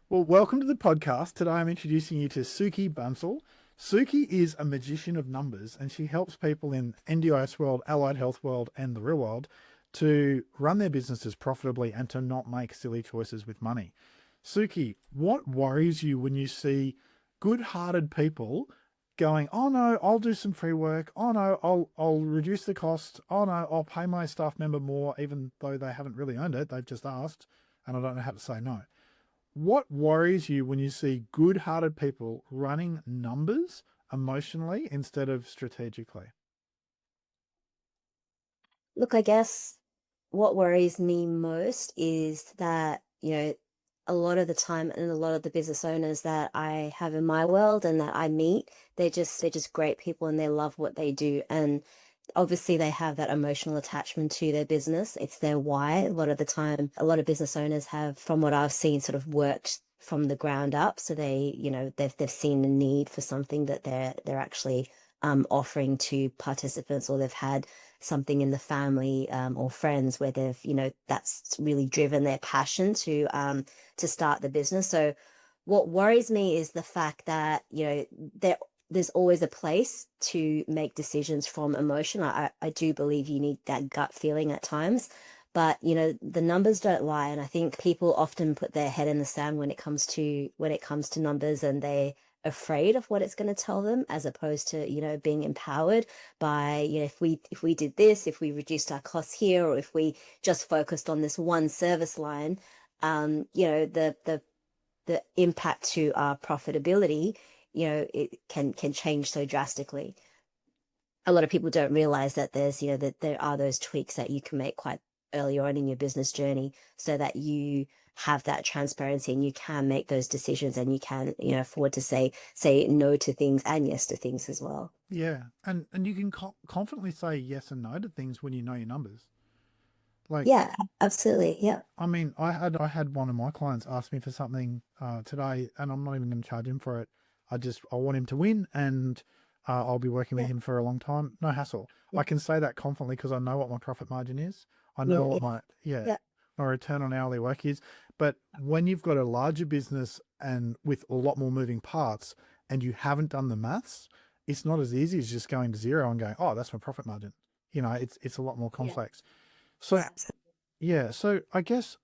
Well, welcome to the podcast. Today I'm introducing you to Sukhy Bansal. Sukhy is a magician of numbers and she helps people in NDIS world, allied health world, and the real world to run their businesses profitably and to not make silly choices with money. Sukhy, what worries you when you see good-hearted people going, "Oh no, I'll do some free work. Oh no, I'll reduce the cost. Oh no, I'll pay my staff member more even though they haven't really earned it. They've just asked and I don't know how to say no." What worries you when you see good-hearted people running numbers emotionally instead of strategically? Look, I guess what worries me most is that, a lot of the time and a lot of the business owners that I have in my world and that I meet, they're just great people and they love what they do. And obviously they have that emotional attachment to their business. It's their why. A lot of the time, a lot of business owners have, from what I've seen, sort of worked from the ground up. So they've seen the need for something that they're actually offering to participants, or they've had something in the family or friends where that's really driven their passion to start the business. So what worries me is the fact that there's always a place to make decisions from emotion. I do believe you need that gut feeling at times, but the numbers don't lie, and I think people often put their head in the sand when it comes to numbers, and they afraid of what it's going to tell them, as opposed to being empowered by, if we did this, if we reduced our costs here, or if we just focused on this one service line, the impact to our profitability, it can change so drastically. A lot of people don't realize that that there are those tweaks that you can make quite early on in your business journey, so that you have that transparency and you can make those decisions, and you can, afford to say no to things and yes to things as well. Yeah, and you can confidently say yes and no to things when you know your numbers. Like, Yeah, absolutely. Yeah. I mean, I had one of my clients ask me for something today, and I'm not even going to charge him for it. I want him to win, and I'll be working with Yeah. him for a long time. No hassle. I Yeah. can say that confidently because I know what my profit margin is. I know Yeah. what Yeah. yeah, Yeah. my return on hourly work is. But when you've got a larger business and with a lot more moving parts, and you haven't done the maths, it's not as easy as just going to zero and going, "Oh, that's my profit margin." It's a lot more Yeah. complex. So Yeah. Absolutely. yeah, so I guess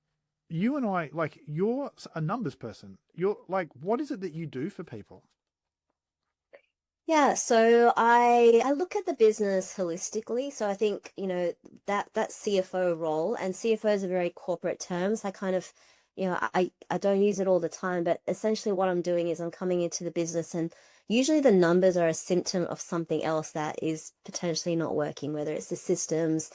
you and I, like, you're a numbers person. You're like, what is it that you do for people? Yeah, so I look at the business holistically. So I think, that CFO role, and CFO is a very corporate term. So I kind of, I don't use it all the time, but essentially what I'm doing is I'm coming into the business, and usually the numbers are a symptom of something else that is potentially not working, whether it's the systems,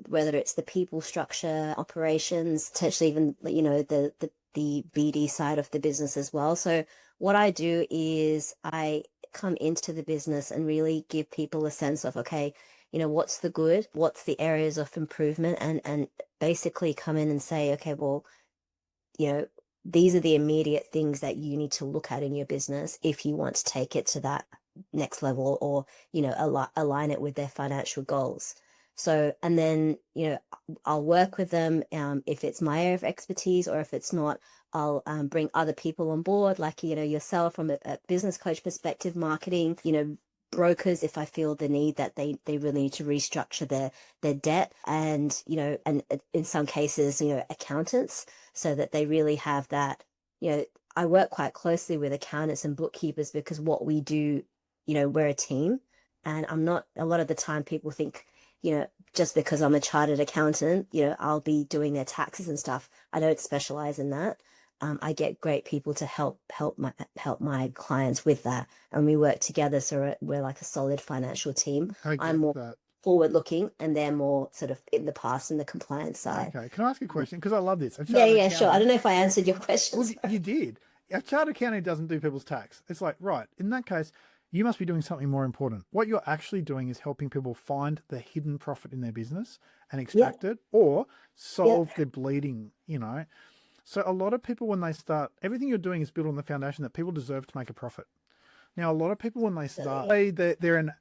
whether it's the people structure, operations, potentially even, the BD side of the business as well. So what I do is I come into the business and really give people a sense of, okay, what's the good, what's the areas of improvement, and basically come in and say, okay, well, you know these are the immediate things that you need to look at in your business if you want to take it to that next level, or align it with their financial goals. So, and then, I'll work with them, if it's my area of expertise, or if it's not, I'll bring other people on board, like, yourself, from a business coach perspective, marketing, brokers, if I feel the need that they really need to restructure their debt, and in some cases, accountants, so that they really have that. I work quite closely with accountants and bookkeepers, because what we do, we're a team. And I'm not, a lot of the time people think, just because I'm a chartered accountant, I'll be doing their taxes and stuff. I don't specialize in that. I get great people to help my clients with that, and we work together, so we're like a solid financial team. I I'm get more that. forward looking, and they're more sort of in the past, in the compliance side. Okay, can I ask you a question? Because I love this. A Yeah, chartered yeah, sure. I don't accountant. know if I answered your Well, questions. you did. A chartered accountant doesn't do people's tax. It's like, right, in that case, you must be doing something more important. What you're actually doing is helping people find the hidden profit in their business and Yeah, extract it, or yeah, solve the bleeding. So a lot of people, when they start, everything you're doing is built on the foundation that people deserve to make a profit. Now, a lot of people, when they start, definitely.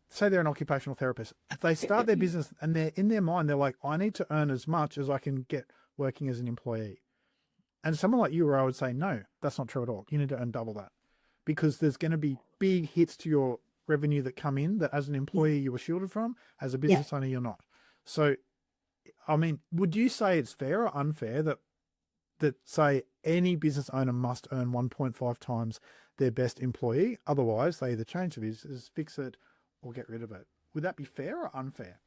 say they're an occupational therapist, they start their business and they're in their mind, they're like, I need to earn as much as I can get working as an employee. And someone like you, where I would say, no, that's not true at all. You need to earn double that, because there's going to be big hits to your revenue that come in that as an employee you were shielded from, as a Yeah. business owner you're not. So, I mean, would you say it's fair or unfair that say any business owner must earn 1.5 times their best employee? Otherwise, they either change the business, fix it, or get rid of it. Would that be fair or unfair?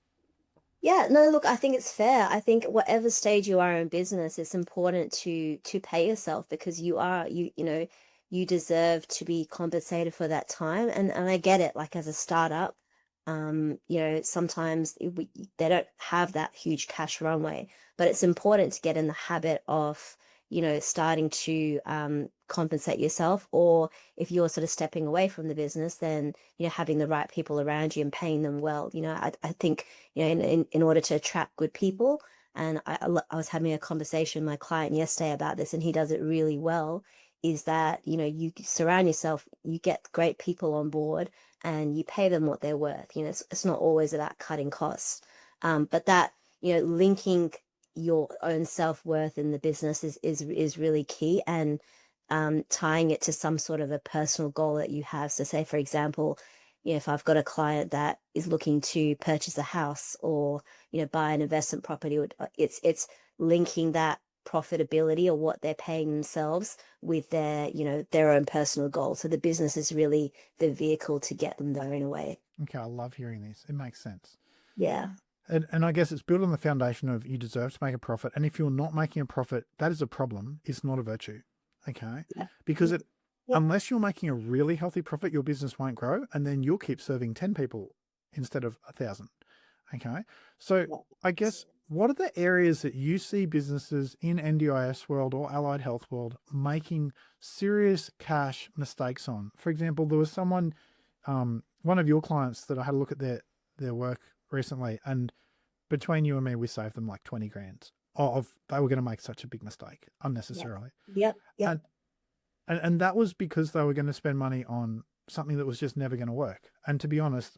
Yeah, no, look, I think it's fair. I think whatever stage you are in business, it's important to pay yourself because you know, you deserve to be compensated for that time. And I get it, like as a startup, you know, sometimes they don't have that huge cash runway, but it's important to get in the habit of, you know, starting to compensate yourself, or if you're sort of stepping away from the business, then, you know, having the right people around you and paying them well. You know, I think, you know, in order to attract good people. And I was having a conversation with my client yesterday about this, and he does it really well, is that, you know, you surround yourself, you get great people on board and you pay them what they're worth. You know, it's not always about cutting costs. But that, you know, linking your own self-worth in the business is really key, and tying it to some sort of a personal goal that you have. So say, for example, you know, if I've got a client that is looking to purchase a house or, you know, buy an investment property, it's linking that profitability or what they're paying themselves with their, you know, their own personal goal. So the business is really the vehicle to get them there in a way. Okay, I love hearing this. It makes sense. Yeah. And I guess it's built on the foundation of you deserve to make a profit. And if you're not making a profit, that is a problem. It's not a virtue. Okay. Yeah. Because Yeah. unless you're making a really healthy profit, your business won't grow. And then you'll keep serving 10 people instead of 1,000. Okay. So I guess what are the areas that you see businesses in NDIS world or allied health world making serious cash mistakes on? For example, there was someone, one of your clients that I had a look at their work recently, and between you and me, we saved them like 20 grand of they were going to make such a big mistake unnecessarily. Yep. Yep. And, and that was because they were going to spend money on something that was just never going to work. And to be honest,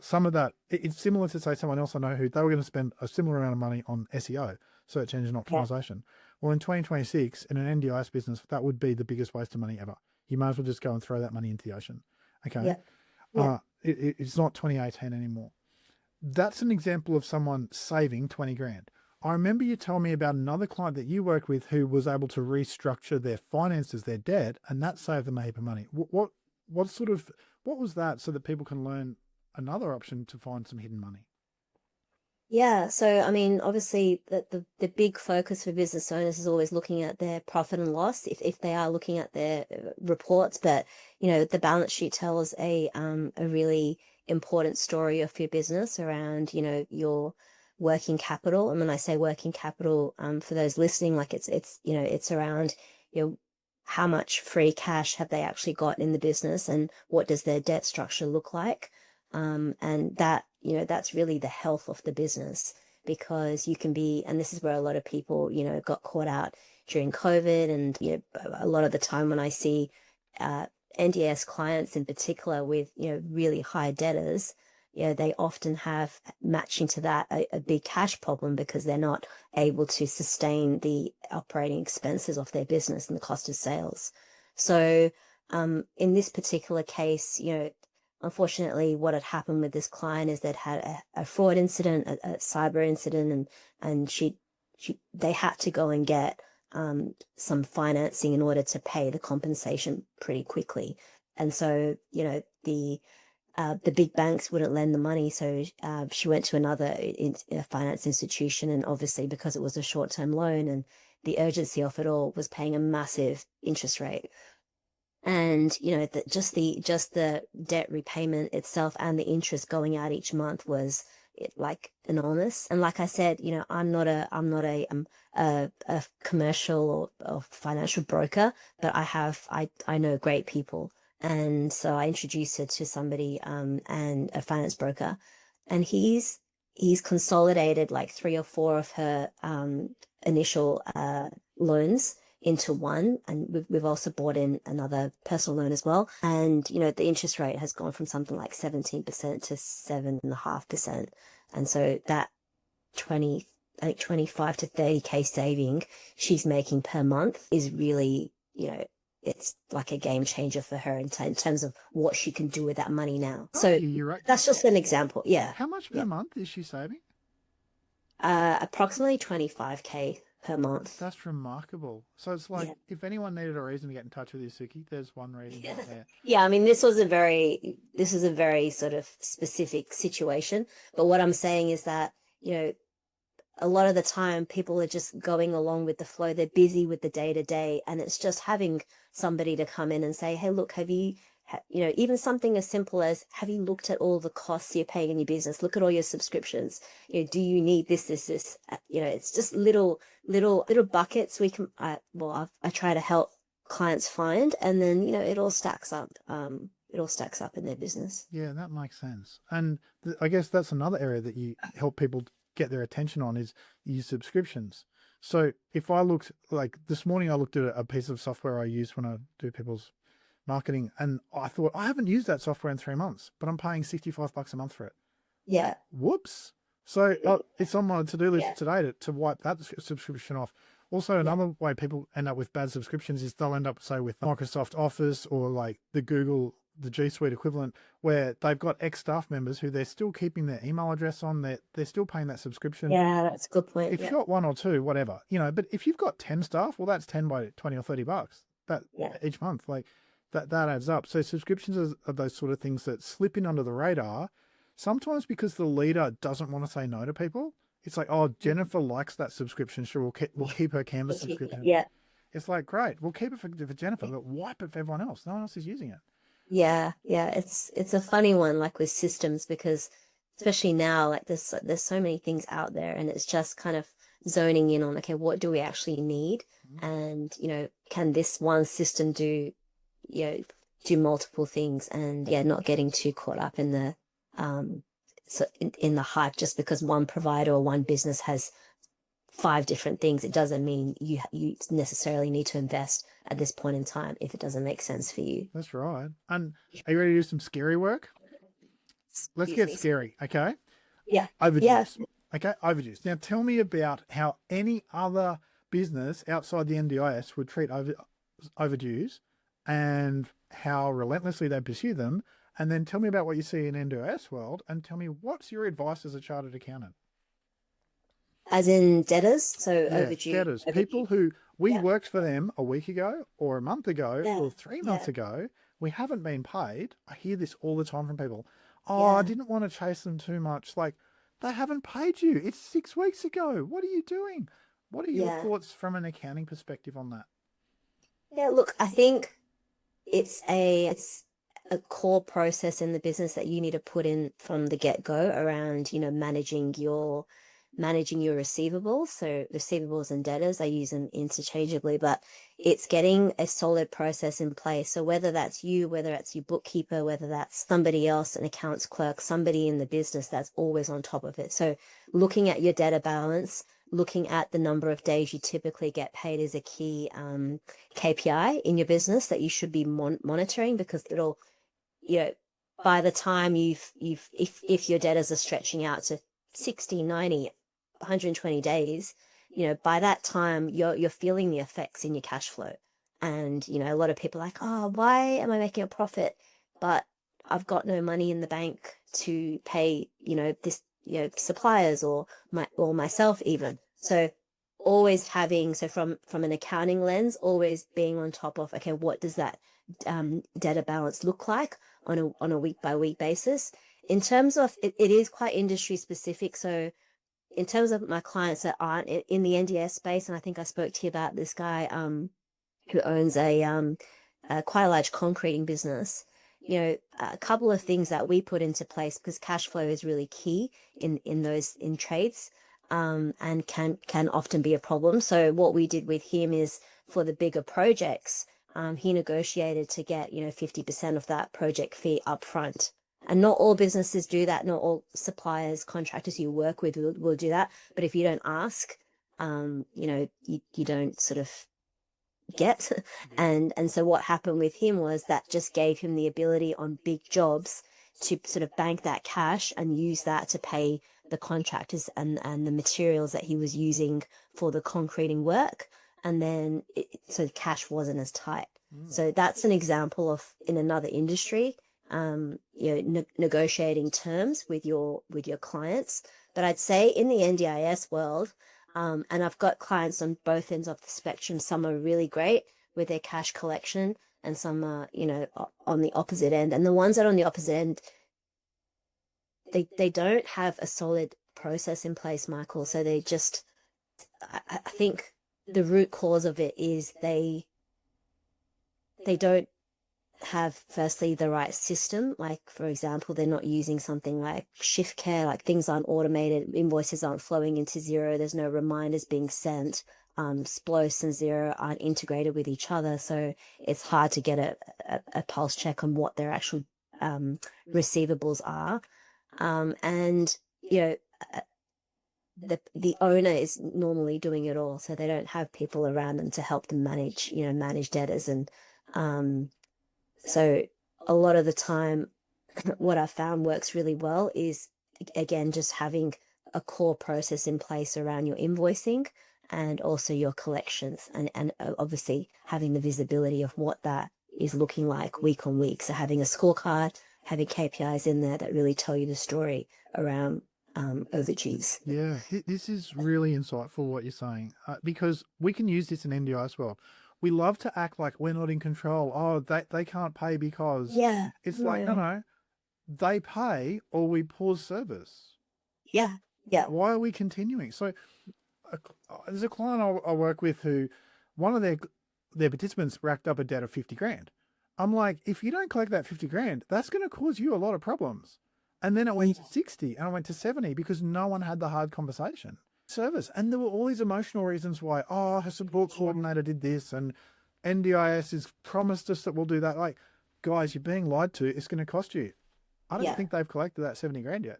some of that, it's similar to say someone else I know who they were going to spend a similar amount of money on SEO, search engine optimization. Well, in 2026, in an NDIS business, that would be the biggest waste of money ever. You might as well just go and throw that money into the ocean. Okay. It's not 2018 anymore. That's an example of someone saving 20 grand. I remember you told me about another client that you work with who was able to restructure their finances, their debt, and that saved them a heap of money. What was that, so that people can learn another option to find some hidden money? Yeah, so I mean, obviously, the big focus for business owners is always looking at their profit and loss, if they are looking at their reports. But you know, the balance sheet tells a really important story of your business around, you know, your working capital. And when I say working capital, for those listening, like it's you know, it's around, you know, how much free cash have they actually got in the business, and what does their debt structure look like? And that, you know, that's really the health of the business, because you can be, and this is where a lot of people, you know, got caught out during COVID. And, you know, a lot of the time when I see NDS clients in particular with, you know, really high debtors, you know, they often have matching to that a big cash problem, because they're not able to sustain the operating expenses of their business and the cost of sales. So in this particular case, you know, unfortunately, what had happened with this client is they'd had a fraud incident, a cyber incident, and they had to go and get some financing in order to pay the compensation pretty quickly. And so, you know, the big banks wouldn't lend the money, so she went to another finance institution, and obviously because it was a short-term loan and the urgency of it all, was paying a massive interest rate. And you know, just the debt repayment itself and the interest going out each month was like enormous. And like I said, you know, I'm not a commercial or financial broker, but I know great people. And so I introduced her to somebody, and a finance broker, and he's consolidated like 3 or 4 of her initial loans into one, and we've also bought in another personal loan as well. And you know, the interest rate has gone from something like 17% to 7.5%, and so that 20 I think 25 to 30K saving she's making per month is really, it's like a game changer for her in terms of what she can do with that money now. Oh, So you're right. that's just an example. Yeah. How much per month is she saving? Approximately 25K per month. That's remarkable. So it's like, Yeah. if anyone needed a reason to get in touch with you, Sukhy, there's one reason Yeah. right there. Yeah, I mean, this is a very sort of specific situation. But what I'm saying is that, a lot of the time people are just going along with the flow. They're busy with the day to day, and it's just having somebody to come in and say, hey, look, even something as simple as, have you looked at all the costs you're paying in your business? Look at all your subscriptions. Do you need this? It's just little buckets we can, I try to help clients find, and then, it all stacks up. It all stacks up in their business. Yeah, that makes sense. And I guess that's another area that you help people get their attention on is use subscriptions. So if I looked, like this morning, I looked at a piece of software I use when I do people's marketing, and I thought, I haven't used that software in 3 months, but I'm paying $65 a month for it. Yeah. Whoops. So it's on my to-do list today to wipe that subscription off. Also, another way people end up with bad subscriptions is they'll end up, say, with Microsoft Office or like the G Suite equivalent, where they've got ex-staff members who they're still keeping their email address on, they're still paying that subscription. Yeah, that's a good point. If you've got one or two, whatever, but if you've got 10 staff, well, that's 10 by 20 or $30 that each month, like that adds up. So subscriptions are those sort of things that slip in under the radar, sometimes because the leader doesn't want to say no to people. It's like, oh, Jennifer likes that subscription, sure, we'll keep her Canvas subscription. Yeah. It's like, great, we'll keep it for Jennifer, but wipe it for everyone else. No one else is using it. Yeah, it's a funny one, like with systems, because especially now, like there's so many things out there, and it's just kind of zoning in on, okay, what do we actually need, and can this one system do multiple things, and not getting too caught up in the in the hype just because one provider or one business has 5 different things. It doesn't mean you necessarily need to invest at this point in time if it doesn't make sense for you. That's right. And are you ready to do some scary work? Let's get scary, okay? Yeah. Overdues. Yeah. Okay, overdues. Now tell me about how any other business outside the NDIS would treat overdues and how relentlessly they pursue them. And then tell me about what you see in NDIS world, and tell me what's your advice as a chartered accountant. As in debtors, so overdue. Debtors, people who we worked for them a week ago or a month ago or 3 months ago. We haven't been paid. I hear this all the time from people. Oh, I didn't want to chase them too much. Like, they haven't paid you. It's 6 weeks ago. What are you doing? What are your thoughts from an accounting perspective on that? Yeah, look, I think it's a core process in the business that you need to put in from the get-go around, managing your receivables. So receivables and debtors, I use them interchangeably, but it's getting a solid process in place. So whether that's you, whether that's your bookkeeper, whether that's somebody else, an accounts clerk, somebody in the business that's always on top of it. So looking at your debtor balance, looking at the number of days you typically get paid is a key KPI in your business that you should be monitoring, because it'll, by the time if your debtors are stretching out to 60, 90, 120 days, by that time you're feeling the effects in your cash flow. And, a lot of people are like, oh, why am I making a profit, but I've got no money in the bank to pay, this, suppliers or myself even. So always having, from an accounting lens, always being on top of, okay, what does that debtor balance look like on a week by week basis? In terms of it is quite industry specific. So in terms of my clients that aren't in the NDS space, and I think I spoke to you about this guy who owns a quite a large concreting business, a couple of things that we put into place, because cash flow is really key in trades, and can often be a problem. So what we did with him is, for the bigger projects, he negotiated to get 50% of that project fee up front. And not all businesses do that. Not all suppliers, contractors you work with will do that. But if you don't ask, you don't sort of get. And so what happened with him was that just gave him the ability on big jobs to sort of bank that cash and use that to pay the contractors and the materials that he was using for the concreting work. And then so cash wasn't as tight. So that's an example of in another industry, negotiating terms with your clients. But I'd say in the NDIS world, and I've got clients on both ends of the spectrum. Some are really great with their cash collection, and some are, on the opposite end. And the ones that are on the opposite end, they don't have a solid process in place, Michael. So they just, I think the root cause of it is they don't have, firstly, the right system. Like, for example, they're not using something like shift care, like things aren't automated, invoices aren't flowing into Xero, there's no reminders being sent. Splos and Xero aren't integrated with each other, so it's hard to get a pulse check on what their actual receivables are. And the owner is normally doing it all, so they don't have people around them to help them manage debtors. And so a lot of the time, what I found works really well is, again, just having a core process in place around your invoicing and also your collections, and obviously having the visibility of what that is looking like week on week. So having a scorecard, having KPIs in there that really tell you the story around overdues. Yeah, this is really insightful what you're saying, because we can use this in NDIS world. We love to act like we're not in control. Oh, they can't pay because it's like, no, they pay or we pause service. Yeah. Why are we continuing? So there's a client I work with who one of their participants racked up a debt of 50 grand. I'm like, if you don't collect that 50 grand, that's going to cause you a lot of problems. And then it went to 60 and I went to 70 because no one had the hard conversation. Service. And there were all these emotional reasons why, her support coordinator did this and NDIS has promised us that we'll do that. Like, guys, you're being lied to. It's going to cost you. I don't think they've collected that 70 grand yet.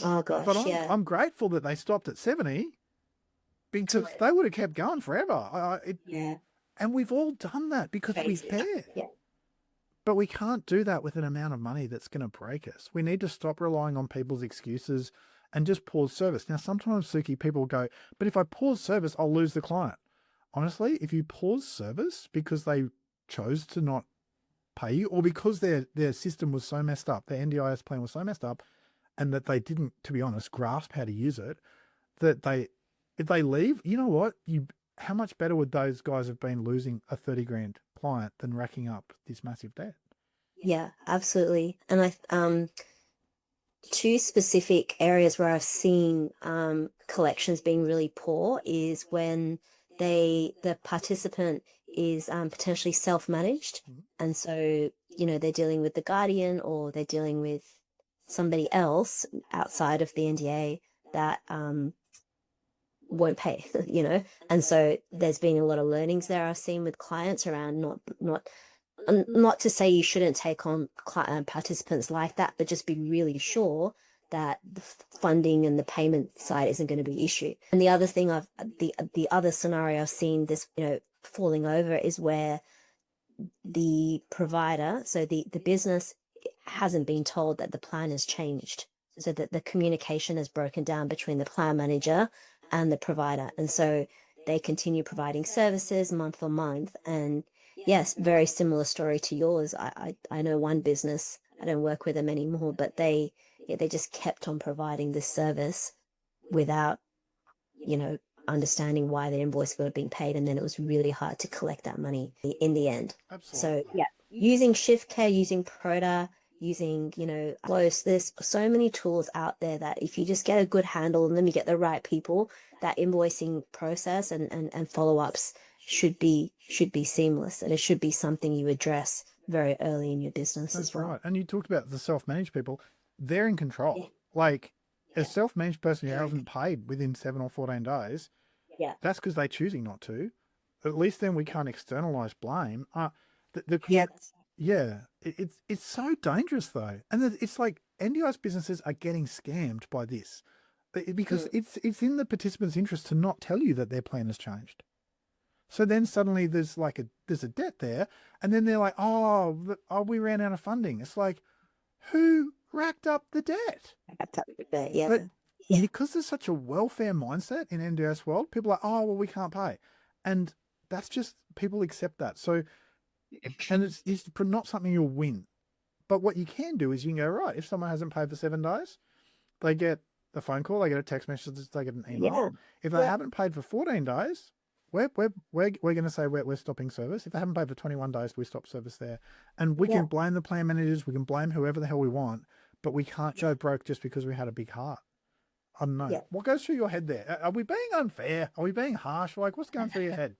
Oh, gosh, but I'm grateful that they stopped at 70 because they would have kept going forever. And we've all done that because we care. But we can't do that with an amount of money that's going to break us. We need to stop relying on people's excuses and just pause service. Now, sometimes, Sukhy, people go, but if I pause service, I'll lose the client. Honestly, if you pause service because they chose to not pay you or because their system was so messed up, their NDIS plan was so messed up, and that they didn't, to be honest, grasp how to use it, that if they leave, you know what? How much better would those guys have been losing a 30 grand client than racking up this massive debt? Yeah, absolutely. And two specific areas where I've seen collections being really poor is when the participant is potentially self-managed. And so, they're dealing with the guardian or they're dealing with somebody else outside of the NDA that won't pay, And so there's been a lot of learnings there I've seen with clients around not to say you shouldn't take on participants like that, but just be really sure that the funding and the payment side isn't going to be an issue. And the other thing the other scenario I've seen this, falling over is where the provider, so the business hasn't been told that the plan has changed, so that the communication has broken down between the plan manager and the provider. And so they continue providing services month on month. And yes, very similar story to yours. I know one business, I don't work with them anymore, but they just kept on providing this service without, understanding why their invoice weren't being paid. And then it was really hard to collect that money in the end. Absolutely. So using shift care, using Proda, using, close, there's so many tools out there that if you just get a good handle on them, you get the right people, that invoicing process and follow-ups should be seamless, and it should be something you address very early in your business as well. Right. And you talked about the self-managed people. They're in control. Like a self-managed person who hasn't paid within 7 or 14 days, that's because they're choosing not to. At least then we can't externalize blame. It's so dangerous though. And it's like NDIS businesses are getting scammed by this because it's in the participant's interest to not tell you that their plan has changed. So then suddenly there's a debt there, and then they're like, we ran out of funding. It's like, who racked up the debt? Yeah. Yeah. because there's such a welfare mindset in NDS world, people are, oh, well, we can't pay. And that's just, people accept that. So, and it's not something you'll win. But what you can do is you can go, right, if someone hasn't paid for 7 days, they get a phone call, they get a text message, they get an email. Yeah. If they haven't paid for 14 days, we're going to say we're stopping service. If they haven't paid for 21 days, we stop service there. And we Yeah. can blame the plan managers, we can blame whoever the hell we want, but we can't go broke just because we had a big heart. I don't know. Yeah. What goes through your head there? Are we being unfair? Are we being harsh? Like, what's going through your head?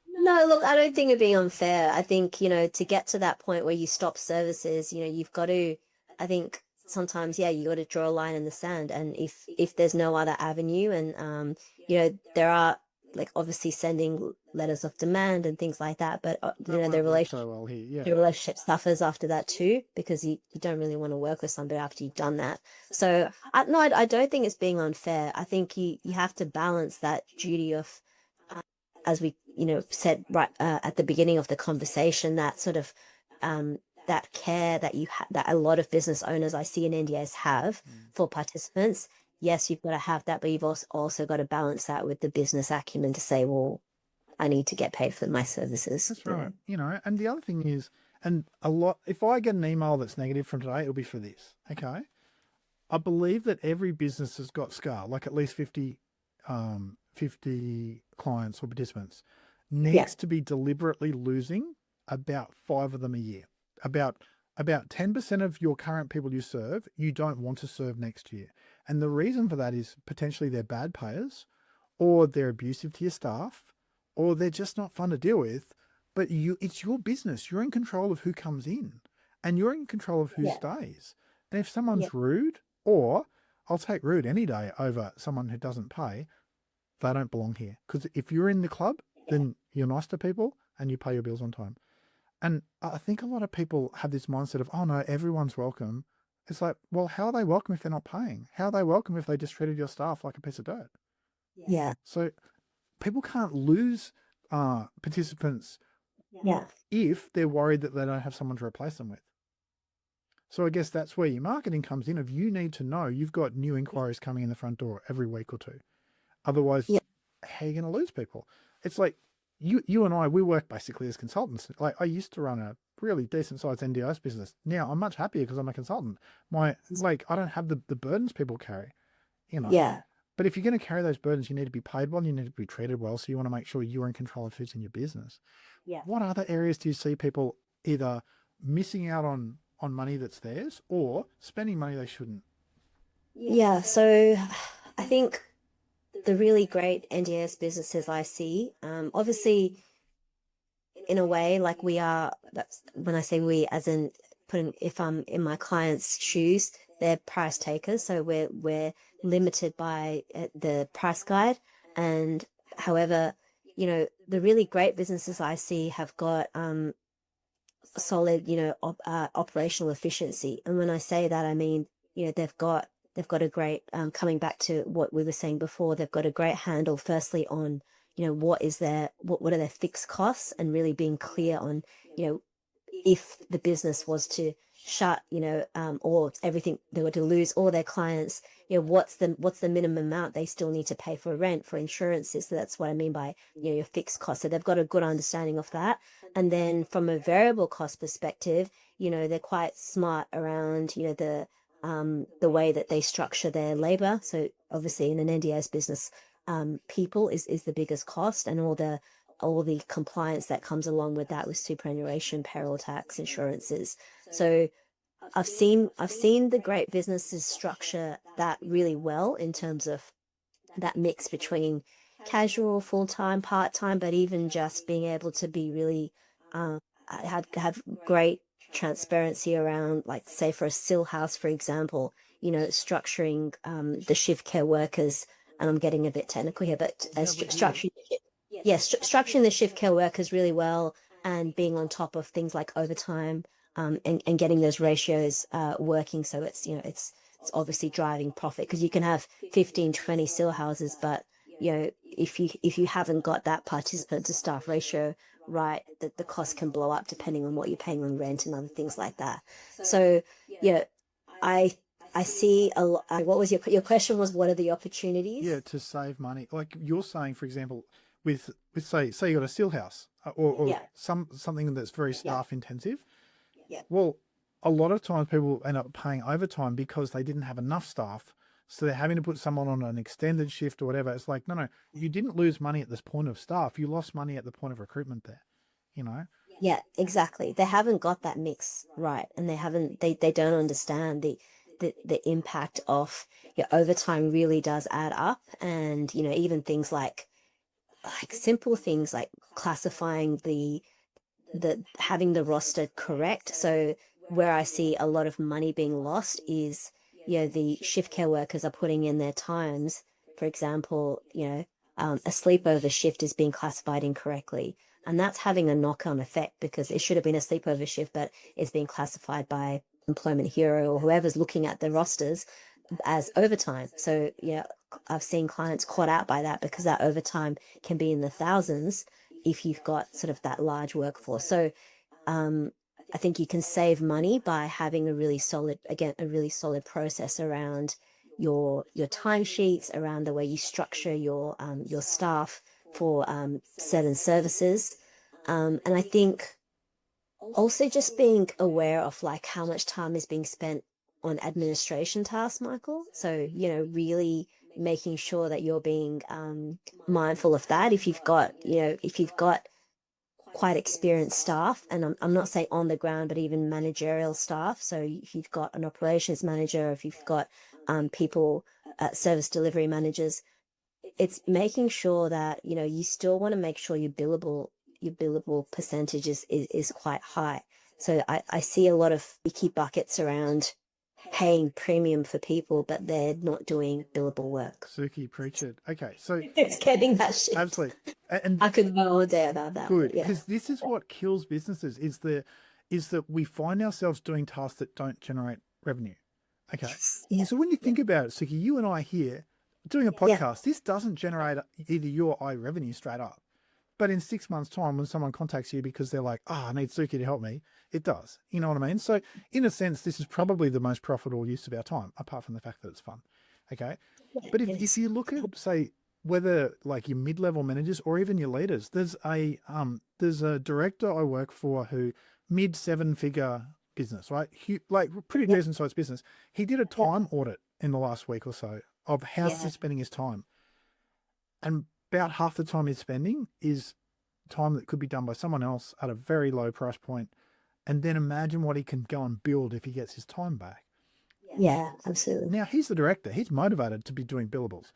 No, look, I don't think it'd be unfair. I think, to get to that point where you stop services, you've got to, I think sometimes, yeah, you got to draw a line in the sand. And if there's no other avenue and, there are like obviously sending letters of demand and things like that, but, That won't the work relationship, so well here. Yeah. your relationship suffers after that too, because you don't really want to work with somebody after you've done that. So no, I don't think it's being unfair. I think you have to balance that duty of, as we said right at the beginning of the conversation, that sort of that care that that a lot of business owners I see in NDAs have for participants. Yes, you've got to have that, but you've also got to balance that with the business acumen to say, well, I need to get paid for my services. That's right. And the other thing is, and a lot, if I get an email that's negative from today, it'll be for this. Okay. I believe that every business has got scale, like at least 50 clients or participants, needs to be deliberately losing about 5 of them a year. About 10% of your current people you serve, you don't want to serve next year. And the reason for that is potentially they're bad payers, or they're abusive to your staff, or they're just not fun to deal with. But it's your business. You're in control of who comes in, and you're in control of who stays. And if someone's rude, or I'll take rude any day over someone who doesn't pay, they don't belong here. Because if you're in the club, then you're nice to people and you pay your bills on time. And I think a lot of people have this mindset of, oh no, everyone's welcome. It's like, well, how are they welcome if they're not paying? How are they welcome if they just treated your staff like a piece of dirt? Yeah. So people can't lose participants Yeah. if they're worried that they don't have someone to replace them with. So I guess that's where your marketing comes in. Of you need to know you've got new inquiries coming in the front door every week or two. Otherwise, how are you going to lose people? It's like you and I, we work basically as consultants. Like I used to run a really decent sized NDIS business. Now I'm much happier because I'm a consultant. I don't have the burdens people carry, Yeah. But if you're going to carry those burdens, you need to be paid well, you need to be treated well. So you want to make sure you're in control of who's in your business. Yeah. What other areas do you see people either missing out on money that's theirs, or spending money they shouldn't? Yeah. So I think the really great NDS businesses I see, obviously, in a way, like that's when I say we, as in if I'm in my client's shoes, they're price takers. So we're limited by the price guide. And however, the really great businesses I see have got solid, operational efficiency. And when I say that, I mean, they've got a great, coming back to what we were saying before, they've got a great handle firstly on, what are their fixed costs, and really being clear on, if the business was to shut, or everything, they were to lose all their clients, what's the minimum amount they still need to pay for rent, for insurances. So that's what I mean by, your fixed costs. So they've got a good understanding of that. And then from a variable cost perspective, they're quite smart around, the way that they structure their labor. So obviously in an NDIS business, people is the biggest cost, and all the compliance that comes along with that, with superannuation, payroll tax, insurances. So I've seen the great businesses structure that really well in terms of that mix between casual, full-time, part-time, but even just being able to be really have great transparency around, like, say for a still house, for example, structuring the shift care workers, and I'm getting a bit technical here, but structuring, yes, structuring the shift care workers really well, and being on top of things like overtime, and getting those ratios working. So it's, it's obviously driving profit, because you can have 15, 20 still houses, but if you haven't got that participant to staff ratio right, the cost can blow up depending on what you're paying on rent and other things like that. So yeah, I I see a lot. What was your question? Was what are the opportunities? Yeah, to save money. Like you're saying, for example, with say you got a still house or Yeah, something that's very yeah, staff intensive. yeah, Well, a lot of times people end up paying overtime because they didn't have enough staff. So they're having to put someone on an extended shift or whatever. It's like, no, you didn't lose money at this point of staff. You lost money at the point of recruitment there, you know? yeah. Exactly. They haven't got that mix right, and they haven't. They don't understand the impact of your overtime really does add up, and even things like simple things like classifying the having the roster correct. So where I see a lot of money being lost is, the shift care workers are putting in their times. For example, a sleepover shift is being classified incorrectly. And that's having a knock-on effect because it should have been a sleepover shift, but it's being classified by Employment Hero or whoever's looking at the rosters as overtime. So yeah, I've seen clients caught out by that because that overtime can be in the thousands if you've got sort of that large workforce. So um, I think you can save money by having a really solid, again, a really solid process around your timesheets, around the way you structure your staff for certain services, and I think also just being aware of like how much time is being spent on administration tasks, Michael. So, really making sure that you're being mindful of that. If you've got quite experienced staff, and I'm not saying on the ground, but even managerial staff. So if you've got an operations manager, if you've got people, service delivery managers, it's making sure that you still want to make sure your billable percentage is quite high. So I see a lot of leaky buckets around paying premium for people, but they're not doing billable work. Sukhi, preach it. Okay, so It's getting that shit. absolutely. And I could go all day about that, good, but yeah. because this is what kills businesses is that we find ourselves doing tasks that don't generate revenue. Okay. Yeah. So when you think about it, Suki, you and I here doing a Yeah. podcast, this doesn't generate either you or I revenue straight up. But in 6 months' time, when someone contacts you because they're like, I need Suki to help me, it does. You know what I mean? So in a sense, this is probably the most profitable use of our time, apart from the fact that it's fun. Okay. But if you look at, say, whether like your mid-level managers or even your leaders, there's a director I work for who mid seven-figure business, right? Like pretty Yeah. decent sized business. He did a time audit in the last week or so of how Yeah. he's spending his time, and about half the time he's spending is time that could be done by someone else at a very low price point. And then imagine what he can go and build if he gets his time back. Yeah, absolutely. Now he's the director. He's motivated to be doing billables.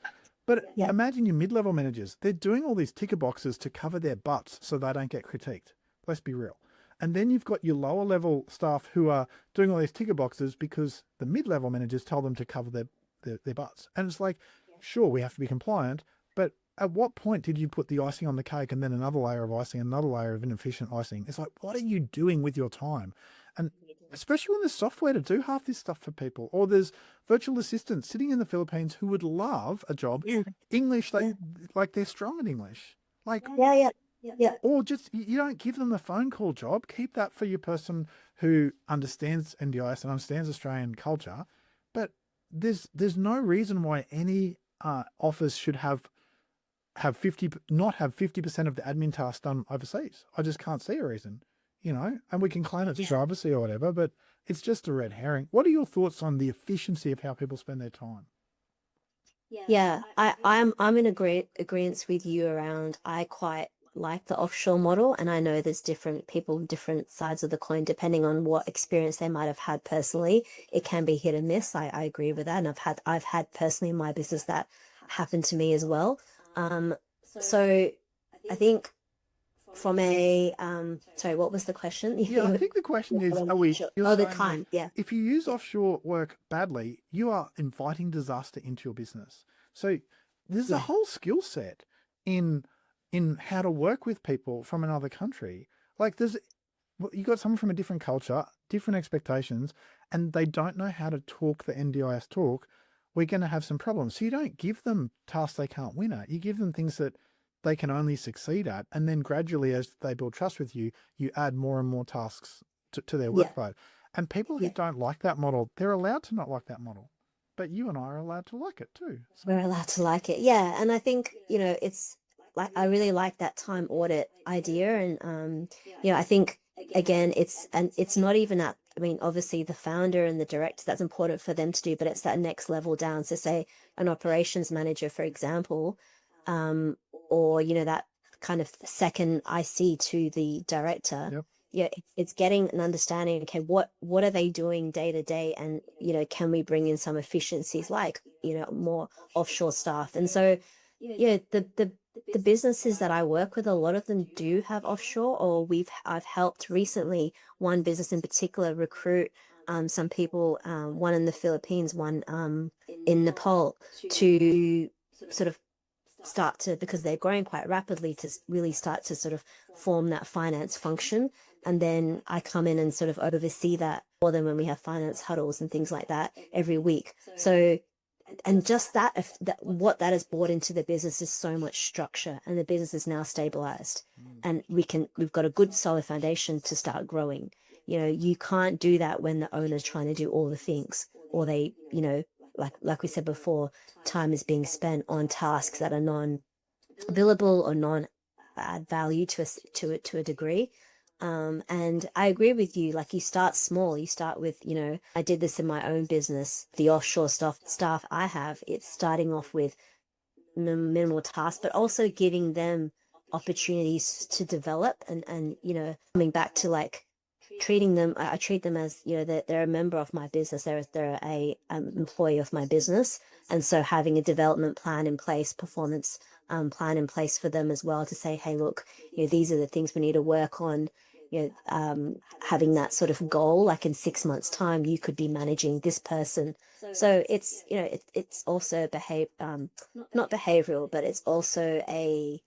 But Yeah. imagine your mid-level managers. They're doing all these ticker boxes to cover their butts so they don't get critiqued. Let's be real. And then you've got your lower level staff who are doing all these ticker boxes because the mid-level managers tell them to cover their butts. And it's like, sure, we have to be compliant, but at what point did you put the icing on the cake and then another layer of icing, another layer of inefficient icing? It's like, what are you doing with your time? And especially when there's software to do half this stuff for people, or there's virtual assistants sitting in the Philippines who would love a job in English, like they're strong in English, like, Yeah. Yeah. or just you don't give them the phone call job. Keep that for your person who understands NDIS and understands Australian culture. But there's no reason why any office should have 50 not have 50% of the admin tasks done overseas. I just can't see a reason, and we can claim it's privacy or whatever, but it's just a red herring. What are your thoughts on the efficiency of how people spend their time? Yeah, I'm in agreement with you around. I quite like the offshore model, and I know there's different people, different sides of the coin, depending on what experience they might have had personally. It can be hit and miss. I agree with that, and I've had personally in my business that happened to me as well. So I think from a sorry, what was the question? Yeah, I think the question is, you're Oh, the saying that time. Yeah. if you use offshore work badly, you are inviting disaster into your business. So there's a Yeah. whole skill set in how to work with people from another country. Like you got someone from a different culture, different expectations, and they don't know how to talk the NDIS talk. We're going to have some problems. So you don't give them tasks they can't win at. You give them things that they can only succeed at. And then gradually, as they build trust with you, you add more and more tasks to their Yeah. workload. And people who Yeah. don't like that model, they're allowed to not like that model. But you and I are allowed to like it too. So, We're allowed to like it. Yeah. And I think, it's like, I really like that time audit idea. And, I think again, it's not even at, I mean, obviously the founder and the director, that's important for them to do, but it's that next level down. So say an operations manager, for example, or, that kind of second IC to the director. yep. Yeah, it's getting an understanding. Okay, what are they doing day to day, and can we bring in some efficiencies, like more offshore staff? And so, yeah, the businesses that I work with, a lot of them do have offshore, or I've helped recently one business in particular recruit some people, one in the Philippines, one in Nepal, to sort of start to, because they're growing quite rapidly, to really start to sort of form that finance function. And then I come in and sort of oversee that for them when we have finance huddles and things like that every week. So, and just that, if that, what that has brought into the business is so much structure, and the business is now stabilized, and we've got a good solid foundation to start growing. You can't do that when the owner's trying to do all the things, or they, like we said before, time is being spent on tasks that are non-billable or non-add value to a degree. And I agree with you. Like, you start small. You start with, I did this in my own business. The offshore staff I have, it's starting off with minimal tasks, but also giving them opportunities to develop, and coming back to, like, treating them. I treat them as, they're a member of my business. They're a employee of my business, and so having a development plan in place, performance plan in place for them as well, to say, hey, look, these are the things we need to work on. Having that sort of goal, like in 6 months' time, you could be managing this person. So it's it's also not behavioral, but it's also a,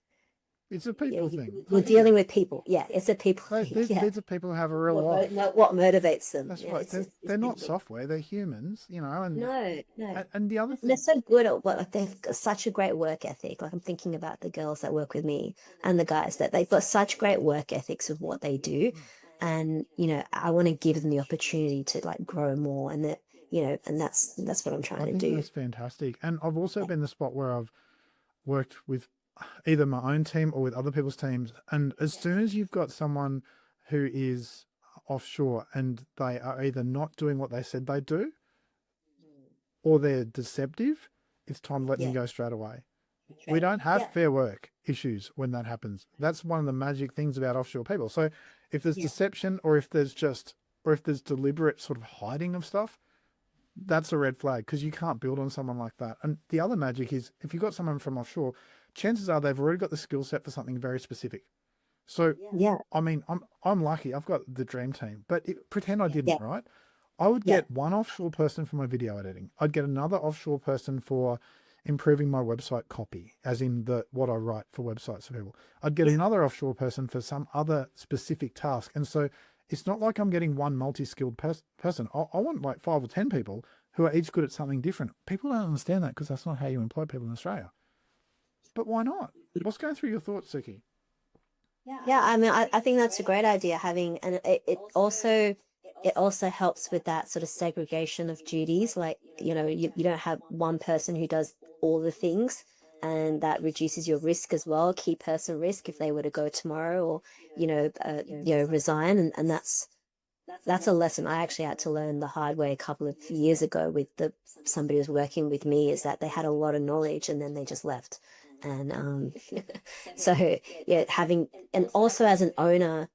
It's a people thing. you're dealing with people. Yeah, it's a people thing. Yeah, These are people who have a real life. what motivates them. That's Yeah, right. it's They're not people. software. They're humans, and No. and the other They're thing, so good at what, like, they've got such a great work ethic. Like, I'm thinking about the girls that work with me and the guys, that they've got such great work ethics of what they do. And, I want to give them the opportunity to, like, grow more, and that, and that's what I'm I trying to think do. that's fantastic. And I've also been the spot where I've worked with either my own team or with other people's teams. And as soon as you've got someone who is offshore and they are either not doing what they said they do, or they're deceptive, it's time to let them Yeah. go straight away. We don't have Yeah. fair work issues when that happens. That's one of the magic things about offshore people. So if there's Yeah. deception, or if there's deliberate sort of hiding of stuff, that's a red flag, because you can't build on someone like that. And the other magic is, if you've got someone from offshore, chances are they've already got the skill set for something very specific. So, Yeah. I mean, I'm lucky. I've got the dream team, but pretend I didn't, Yeah. right? I would Yeah. get one offshore person for my video editing. I'd get another offshore person for improving my website copy, as in what I write for websites for people. I'd get another offshore person for some other specific task. And so it's not like I'm getting one multi-skilled person. I want like 5 or 10 people who are each good at something different. People don't understand that, because that's not how you employ people in Australia. But why not? What's going through your thoughts, Sukhy? Yeah, I mean, I think that's a great idea, having, and it also helps with that sort of segregation of duties. Like, you don't have one person who does all the things, and that reduces your risk as well, key person risk, if they were to go tomorrow, or resign. And that's a lesson I actually had to learn the hard way a couple of years ago with somebody who was working with me, is that they had a lot of knowledge and then they just left. And so, yeah, and also as an owner,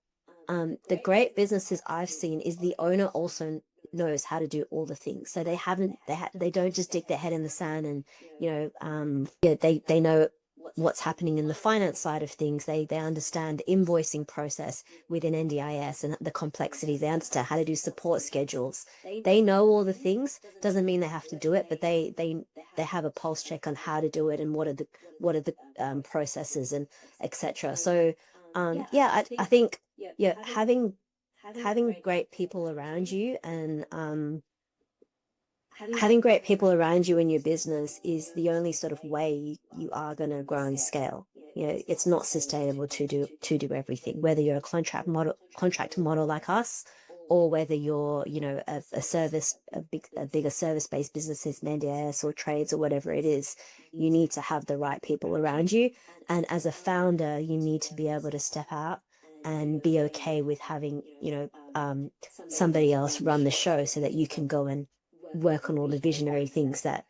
the great businesses I've seen is the owner also knows how to do all the things. So they don't just stick their head in the sand, and they know what's happening in the finance side of things. They understand the invoicing process within NDIS and the complexities. They understand how to do support schedules. They know all the things. Doesn't mean they have to do it, but they have a pulse check on how to do it, and what are the processes, and etc. So yeah, I think, yeah, having great people around you, and having great people around you in your business is the only sort of way you are going to grow and scale. It's not sustainable to do everything, whether you're a contract model like us, or whether you're, a bigger service-based businesses, an NDIS or trades or whatever it is, you need to have the right people around you. And as a founder, you need to be able to step out and be okay with having, somebody else run the show so that you can go and work on all the visionary things that,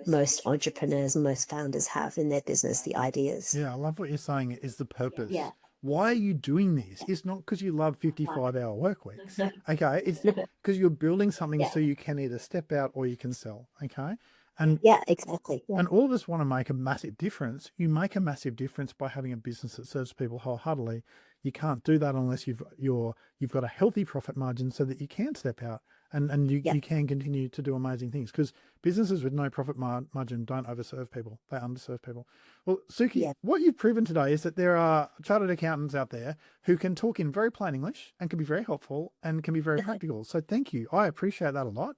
most entrepreneurs, most founders have in their business, the ideas. Yeah, I love what you're saying is the purpose. Yeah. Why are you doing this? It's not because you love 55-hour work weeks. Okay. It's because you're building something so you can either step out or you can sell. Okay. And Yeah, exactly. Yeah. and all of us want to make a massive difference. You make a massive difference by having a business that serves people wholeheartedly. You can't do that unless you've got a healthy profit margin so that you can step out and you can continue to do amazing things, because businesses with no profit margin don't overserve people. They underserve people. Well, Sukhy, what you've proven today is that there are chartered accountants out there who can talk in very plain English and can be very helpful and can be very practical. So thank you. I appreciate that a lot.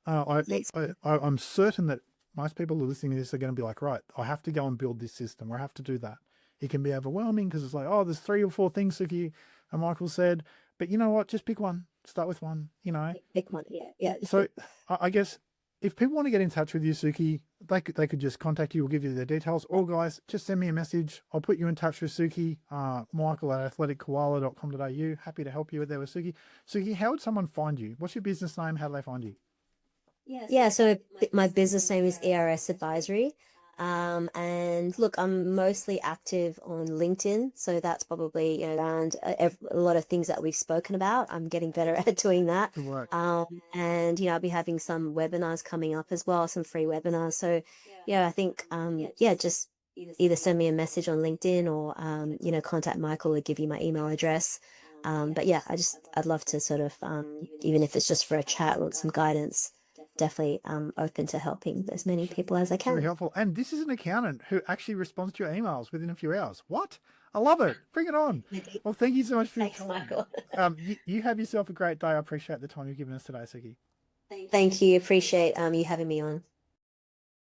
I'm certain that most people who are listening to this are going to be like, right, I have to go and build this system, or I have to do that. It can be overwhelming because it's like, oh, there's 3 or 4 things, Sukhy and Michael said, but you know what? Just pick one. Start with one, Pick one, yeah. So I guess if people want to get in touch with you, Sukhy, they could just contact you. We'll give you their details. Or guys, just send me a message. I'll put you in touch with Sukhy, Michael at athletickoala.com.au. Happy to help you there with Sukhy. Sukhy, how would someone find you? What's your business name? How do they find you? Yeah, so my business name is ERS Advisory. And look, I'm mostly active on LinkedIn, so that's probably around a lot of things that we've spoken about. I'm getting better at doing that. Good work. And I'll be having some webinars coming up as well, some free webinars. So I think just either send me a message on LinkedIn or contact Michael or give you my email address. But yeah, I'd love to sort of even if it's just for a chat or some guidance. Definitely open to helping as many people as I can. Very helpful. And this is an accountant who actually responds to your emails within a few hours. What? I love it. Bring it on. Well, thank you so much for your time. Michael. You have yourself a great day. I appreciate the time you've given us today, Sukhy. Thank you. Appreciate you having me on.